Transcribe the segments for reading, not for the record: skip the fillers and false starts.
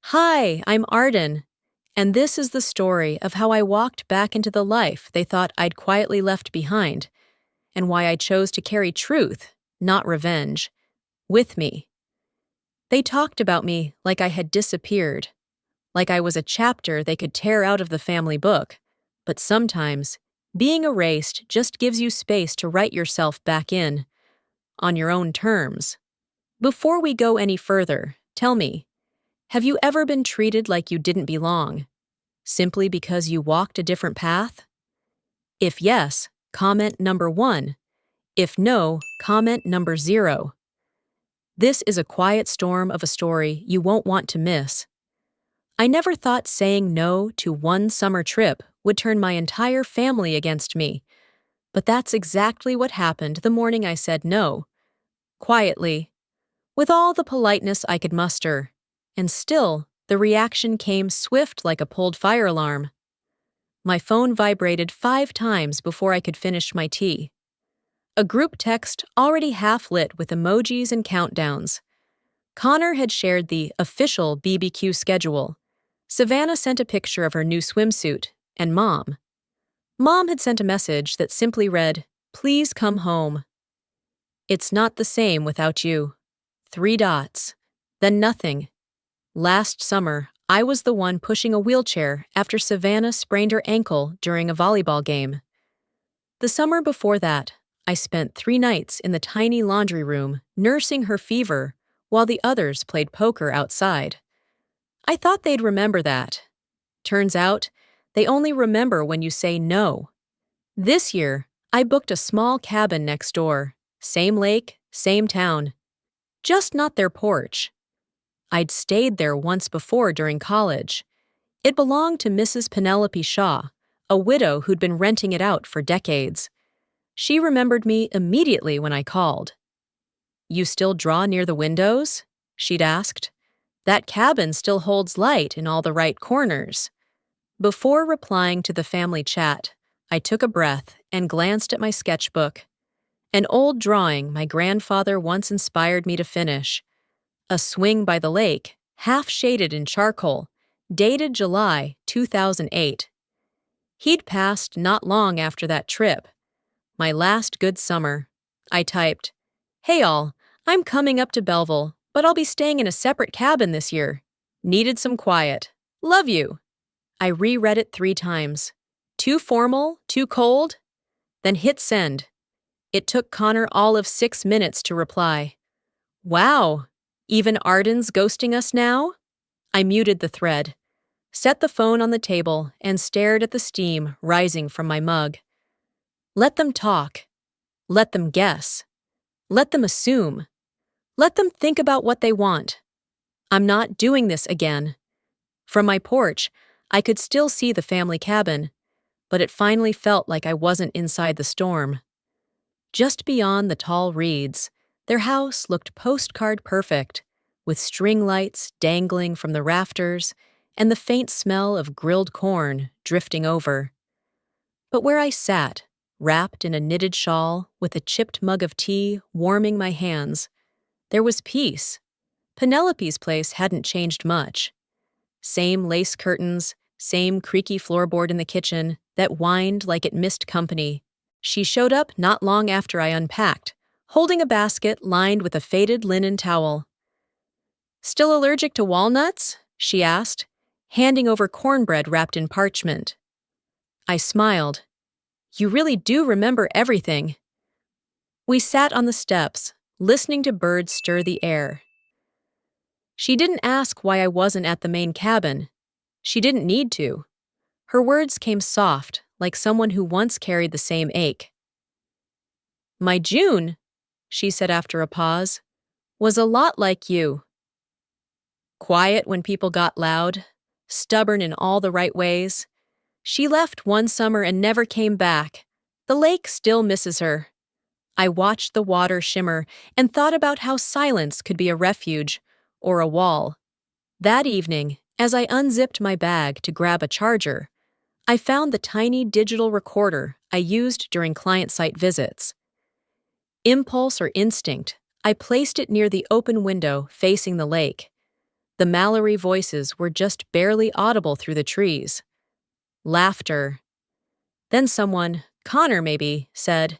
Hi, I'm Arden, and this is the story of how I walked back into the life they thought I'd quietly left behind, and why I chose to carry truth, not revenge, with me. They talked about me like I had disappeared, like I was a chapter they could tear out of the family book, but sometimes, being erased just gives you space to write yourself back in, on your own terms. Before we go any further, tell me, have you ever been treated like you didn't belong, simply because you walked a different path? If yes, comment number 1. If no, comment number 0. This is a quiet storm of a story you won't want to miss. I never thought saying no to one summer trip would turn my entire family against me, but that's exactly what happened the morning I said no. Quietly, with all the politeness I could muster, and still, the reaction came swift like a pulled fire alarm. My phone vibrated 5 times before I could finish my tea. A group text already half lit with emojis and countdowns. Connor had shared the official BBQ schedule. Savannah sent a picture of her new swimsuit, and Mom had sent a message that simply read, "Please come home." It's not the same without you. 3 dots. Then nothing. Last summer, I was the one pushing a wheelchair after Savannah sprained her ankle during a volleyball game. The summer before that, I spent 3 nights in the tiny laundry room nursing her fever while the others played poker outside. I thought they'd remember that. Turns out, they only remember when you say no. This year, I booked a small cabin next door. Same lake, same town. Just not their porch. I'd stayed there once before during college. It belonged to Mrs. Penelope Shaw, a widow who'd been renting it out for decades. She remembered me immediately when I called. "You still draw near the windows?" she'd asked. "That cabin still holds light in all the right corners." Before replying to the family chat, I took a breath and glanced at my sketchbook. An old drawing my grandfather once inspired me to finish. A swing by the lake, half shaded in charcoal, dated July 2008. He'd passed not long after that trip. My last good summer. I typed, "Hey all, I'm coming up to Belleville, but I'll be staying in a separate cabin this year. Needed some quiet. Love you." I reread it 3 times. Too formal? Too cold? Then hit send. It took Connor all of 6 minutes to reply. "Wow, even Arden's ghosting us now?" I muted the thread, set the phone on the table, and stared at the steam rising from my mug. Let them talk. Let them guess. Let them assume. Let them think about what they want. I'm not doing this again. From my porch, I could still see the family cabin, but it finally felt like I wasn't inside the storm. Just beyond the tall reeds, their house looked postcard perfect, with string lights dangling from the rafters and the faint smell of grilled corn drifting over. But where I sat, wrapped in a knitted shawl with a chipped mug of tea warming my hands, there was peace. Penelope's place hadn't changed much. Same lace curtains, same creaky floorboard in the kitchen that whined like it missed company. She showed up not long after I unpacked, holding a basket lined with a faded linen towel. "Still allergic to walnuts?" she asked, handing over cornbread wrapped in parchment. I smiled. "You really do remember everything." We sat on the steps, listening to birds stir the air. She didn't ask why I wasn't at the main cabin. She didn't need to. Her words came soft, like someone who once carried the same ache. "My June," she said after a pause, "was a lot like you. Quiet when people got loud, stubborn in all the right ways. She left one summer and never came back. The lake still misses her." I watched the water shimmer and thought about how silence could be a refuge or a wall. That evening, as I unzipped my bag to grab a charger, I found the tiny digital recorder I used during client site visits. Impulse or instinct, I placed it near the open window facing the lake. The Mallory voices were just barely audible through the trees. Laughter. Then someone, Connor maybe, said,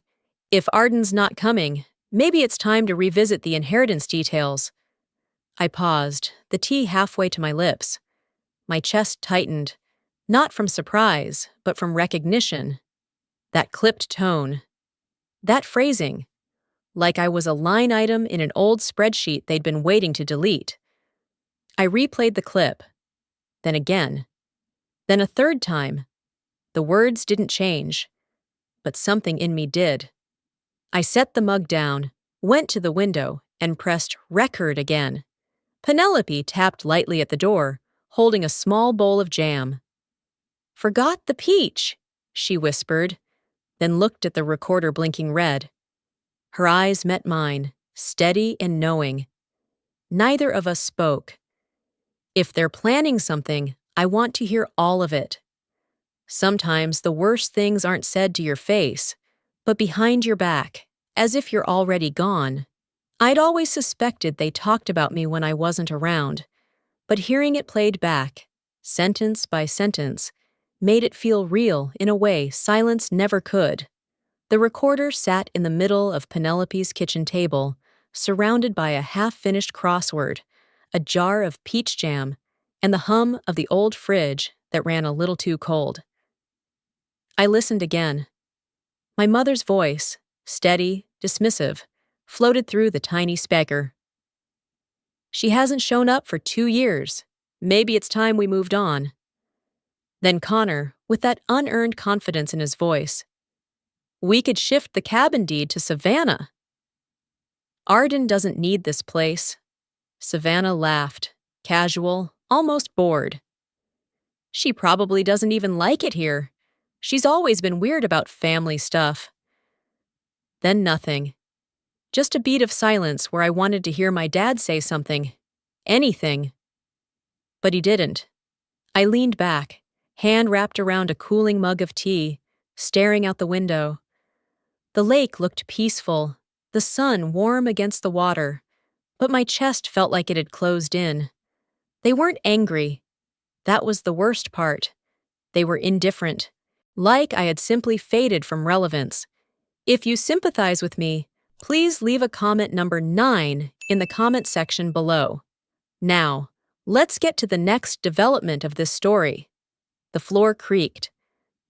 "If Arden's not coming, maybe it's time to revisit the inheritance details." I paused, the tea halfway to my lips. My chest tightened, not from surprise, but from recognition. That clipped tone. That phrasing. Like I was a line item in an old spreadsheet they'd been waiting to delete. I replayed the clip. Then again. Then a third time. The words didn't change, but something in me did. I set the mug down, went to the window, and pressed record again. Penelope tapped lightly at the door, holding a small bowl of jam. "Forgot the peach," she whispered, then looked at the recorder blinking red. Her eyes met mine, steady and knowing. Neither of us spoke. If they're planning something, I want to hear all of it. Sometimes the worst things aren't said to your face, but behind your back, as if you're already gone. I'd always suspected they talked about me when I wasn't around, but hearing it played back, sentence by sentence, made it feel real in a way silence never could. The recorder sat in the middle of Penelope's kitchen table, surrounded by a half-finished crossword, a jar of peach jam, and the hum of the old fridge that ran a little too cold. I listened again. My mother's voice, steady, dismissive, floated through the tiny speaker. "She hasn't shown up for 2 years. Maybe it's time we moved on." Then Connor, with that unearned confidence in his voice, "We could shift the cabin deed to Savannah." "Arden doesn't need this place." Savannah laughed, casual, almost bored. "She probably doesn't even like it here. She's always been weird about family stuff." Then nothing. Just a beat of silence where I wanted to hear my dad say something. Anything. But he didn't. I leaned back, hand wrapped around a cooling mug of tea, staring out the window. The lake looked peaceful, the sun warm against the water, but my chest felt like it had closed in. They weren't angry. That was the worst part. They were indifferent, like I had simply faded from relevance. If you sympathize with me, please leave a comment number 9 in the comment section below. Now, let's get to the next development of this story. The floor creaked.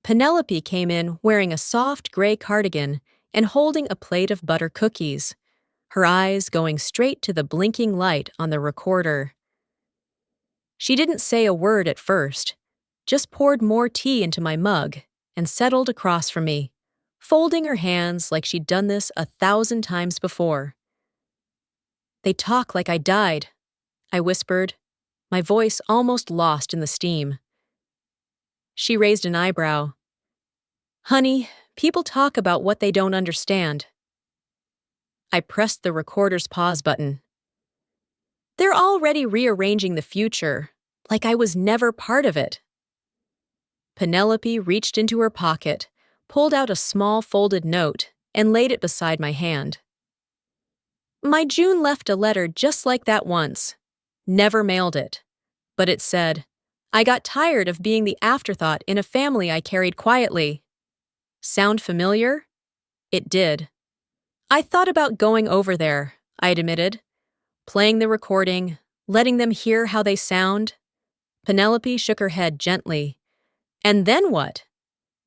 Penelope came in wearing a soft gray cardigan and holding a plate of butter cookies, her eyes going straight to the blinking light on the recorder. She didn't say a word at first, just poured more tea into my mug and settled across from me, folding her hands like she'd done this 1,000 times before. "They talk like I died," I whispered, my voice almost lost in the steam. She raised an eyebrow. "Honey, people talk about what they don't understand." I pressed the recorder's pause button. "They're already rearranging the future, like I was never part of it." Penelope reached into her pocket, pulled out a small folded note, and laid it beside my hand. "My June left a letter just like that once. Never mailed it. But it said, 'I got tired of being the afterthought in a family I carried quietly.' Sound familiar?" It did. "I thought about going over there," I admitted, playing the recording, letting them hear how they sound. Penelope shook her head gently. "And then what?"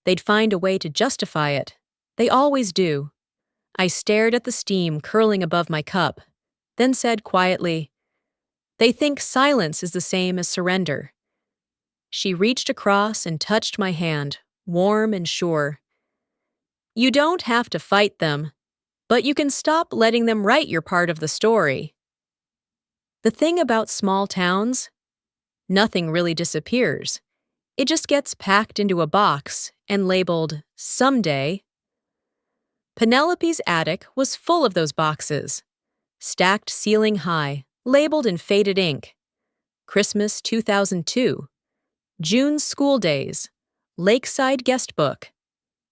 They'd find a way to justify it. They always do. I stared at the steam curling above my cup, then said quietly, "They think silence is the same as surrender." She reached across and touched my hand, warm and sure. "You don't have to fight them, but you can stop letting them write your part of the story." The thing about small towns, nothing really disappears. It just gets packed into a box and labeled "someday." Penelope's attic was full of those boxes, stacked ceiling high, labeled in faded ink. Christmas 2002, June school days, Lakeside guest book,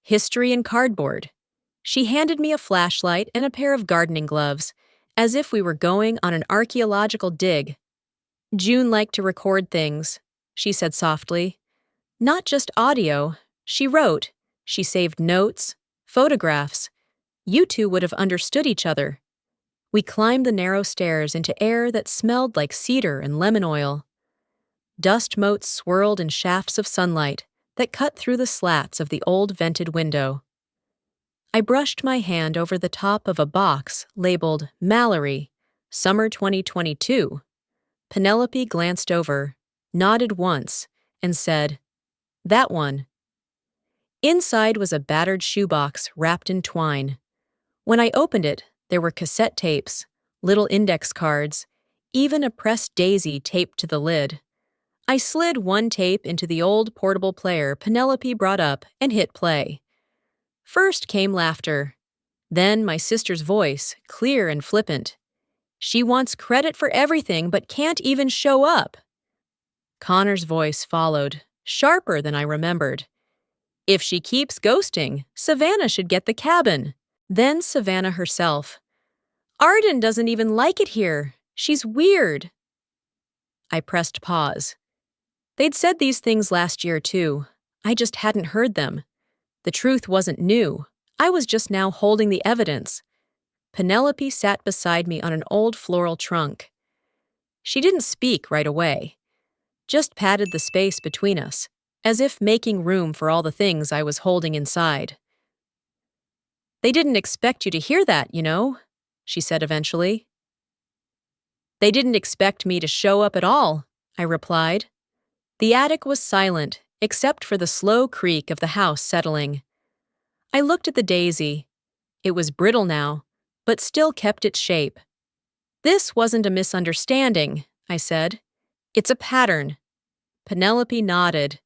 history and cardboard. She handed me a flashlight and a pair of gardening gloves, as if we were going on an archaeological dig. June liked to record things, she said softly. Not just audio. She wrote. She saved notes, photographs. You two would have understood each other. We climbed the narrow stairs into air that smelled like cedar and lemon oil. Dust motes swirled in shafts of sunlight that cut through the slats of the old vented window. I brushed my hand over the top of a box labeled Mallory, Summer 2022. Penelope glanced over, nodded once, and said, "That one." Inside was a battered shoebox wrapped in twine. When I opened it, there were cassette tapes, little index cards, even a pressed daisy taped to the lid. I slid one tape into the old portable player Penelope brought up and hit play. First came laughter. Then my sister's voice, clear and flippant. She wants credit for everything but can't even show up. Connor's voice followed, sharper than I remembered. If she keeps ghosting, Savannah should get the cabin. Then Savannah herself. Arden doesn't even like it here. She's weird. I pressed pause. They'd said these things last year, too. I just hadn't heard them. The truth wasn't new. I was just now holding the evidence. Penelope sat beside me on an old floral trunk. She didn't speak right away, just patted the space between us, as if making room for all the things I was holding inside. They didn't expect you to hear that, you know, she said eventually. They didn't expect me to show up at all, I replied. The attic was silent, except for the slow creak of the house settling. I looked at the daisy. It was brittle now, but still kept its shape. This wasn't a misunderstanding, I said. It's a pattern. Penelope nodded.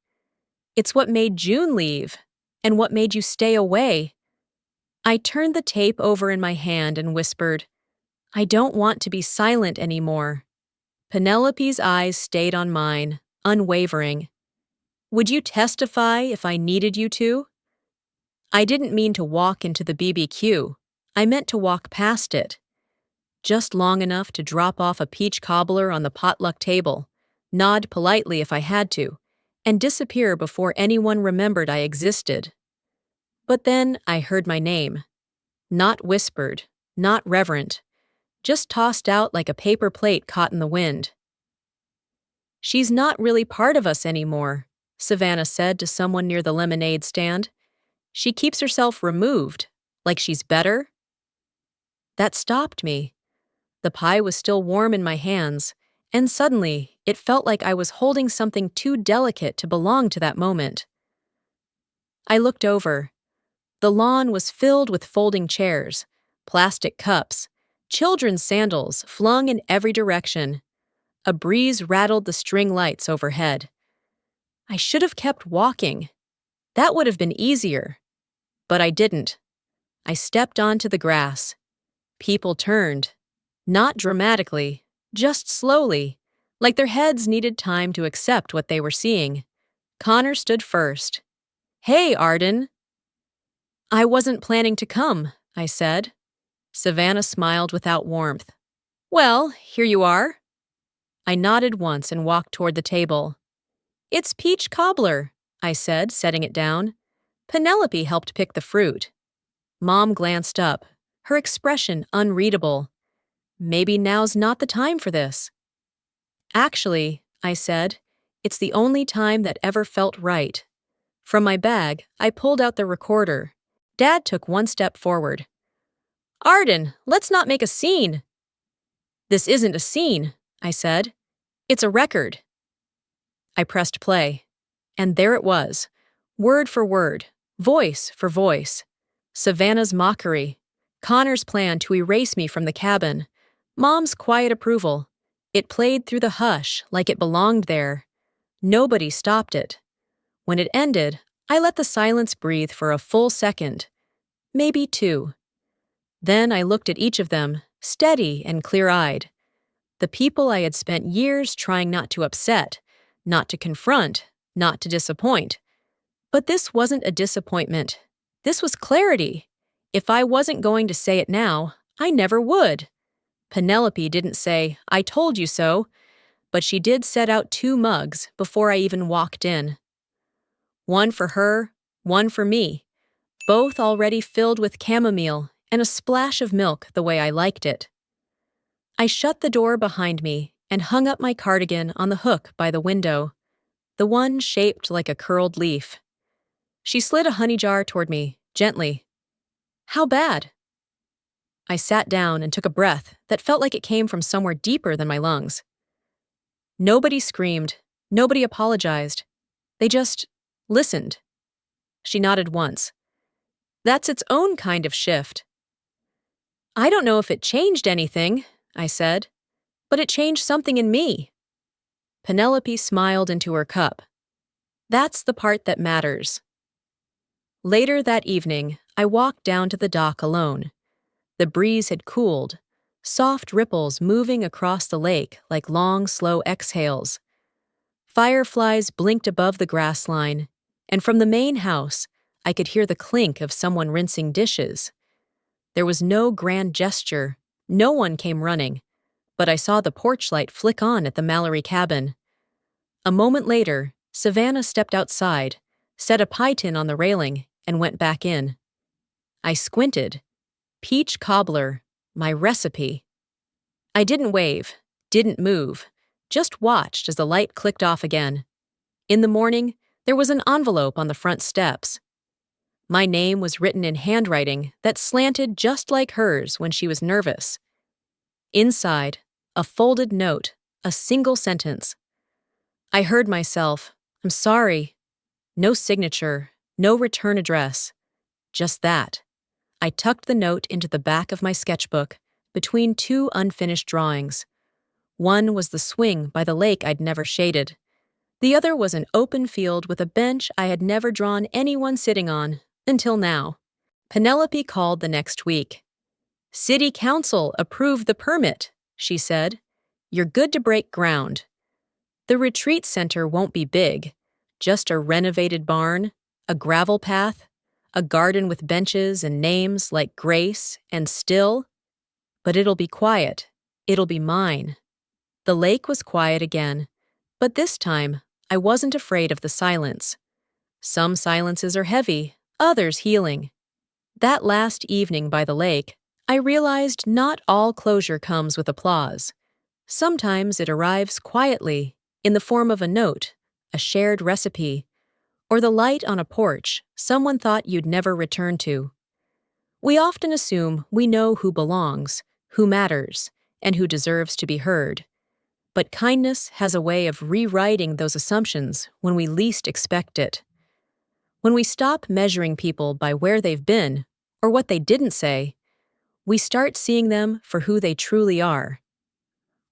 It's what made June leave, and what made you stay away. I turned the tape over in my hand and whispered, I don't want to be silent anymore. Penelope's eyes stayed on mine, unwavering. Would you testify if I needed you to? I didn't mean to walk into the BBQ. I meant to walk past it. Just long enough to drop off a peach cobbler on the potluck table, nod politely if I had to, and disappear before anyone remembered I existed. But then I heard my name. Not whispered, not reverent, just tossed out like a paper plate caught in the wind. She's not really part of us anymore, Savannah said to someone near the lemonade stand. She keeps herself removed, like she's better. That stopped me. The pie was still warm in my hands, and suddenly it felt like I was holding something too delicate to belong to that moment. I looked over. The lawn was filled with folding chairs, plastic cups, children's sandals flung in every direction. A breeze rattled the string lights overhead. I should have kept walking. That would have been easier. But I didn't. I stepped onto the grass. People turned. Not dramatically, just slowly, like their heads needed time to accept what they were seeing. Connor stood first. Hey, Arden. I wasn't planning to come, I said. Savannah smiled without warmth. Well, here you are. I nodded once and walked toward the table. It's peach cobbler, I said, setting it down. Penelope helped pick the fruit. Mom glanced up, her expression unreadable. Maybe now's not the time for this. Actually, I said, it's the only time that ever felt right. From my bag, I pulled out the recorder. Dad took one step forward. Arden, let's not make a scene. This isn't a scene, I said. It's a record. I pressed play. And there it was, word for word, voice for voice. Savannah's mockery, Connor's plan to erase me from the cabin, Mom's quiet approval. It played through the hush like it belonged there. Nobody stopped it. When it ended, I let the silence breathe for a full second, maybe two. Then I looked at each of them, steady and clear-eyed. The people I had spent years trying not to upset, not to confront, not to disappoint. But this wasn't a disappointment. This was clarity. If I wasn't going to say it now, I never would. Penelope didn't say, I told you so. but she did set out 2 mugs before I even walked in. One for her, one for me, both already filled with chamomile and a splash of milk the way I liked it. I shut the door behind me and hung up my cardigan on the hook by the window, the one shaped like a curled leaf. She slid a honey jar toward me, gently. "How bad?" I sat down and took a breath that felt like it came from somewhere deeper than my lungs. Nobody screamed, nobody apologized. They just listened. She nodded once. "That's its own kind of shift." "I don't know if it changed anything," I said, "but it changed something in me." Penelope smiled into her cup. "That's the part that matters." Later that evening, I walked down to the dock alone. The breeze had cooled, soft ripples moving across the lake like long, slow exhales. Fireflies blinked above the grass line, and from the main house, I could hear the clink of someone rinsing dishes. There was no grand gesture, no one came running, but I saw the porch light flick on at the Mallory cabin. A moment later, Savannah stepped outside, set a pie tin on the railing, and went back in. I squinted. Peach cobbler, my recipe. I didn't wave, didn't move, just watched as the light clicked off again. In the morning, there was an envelope on the front steps. My name was written in handwriting that slanted just like hers when she was nervous. Inside, a folded note, a single sentence. I heard myself, "I'm sorry." No signature, no return address. Just that. I tucked the note into the back of my sketchbook, between 2 unfinished drawings. One was the swing by the lake I'd never shaded. The other was an open field with a bench I had never drawn anyone sitting on, until now. Penelope called the next week. "City Council approved the permit," she said. "You're good to break ground. The retreat center won't be big, just a renovated barn, a gravel path, a garden with benches and names like Grace and Still. But it'll be quiet. It'll be mine." The lake was quiet again, but this time I wasn't afraid of the silence. Some silences are heavy, others healing. That last evening by the lake, I realized not all closure comes with applause. Sometimes it arrives quietly, in the form of a note, a shared recipe, or the light on a porch someone thought you'd never return to. We often assume we know who belongs, who matters, and who deserves to be heard. But kindness has a way of rewriting those assumptions when we least expect it. When we stop measuring people by where they've been, or what they didn't say, we start seeing them for who they truly are.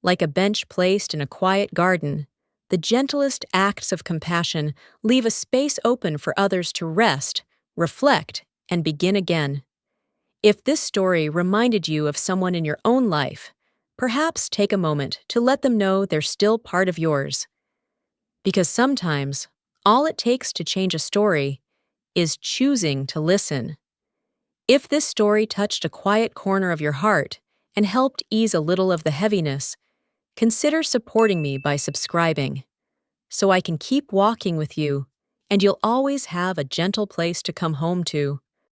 Like a bench placed in a quiet garden, the gentlest acts of compassion leave a space open for others to rest, reflect, and begin again. If this story reminded you of someone in your own life, perhaps take a moment to let them know they're still part of yours. Because sometimes, all it takes to change a story is choosing to listen. If this story touched a quiet corner of your heart and helped ease a little of the heaviness, consider supporting me by subscribing, so I can keep walking with you, and you'll always have a gentle place to come home to.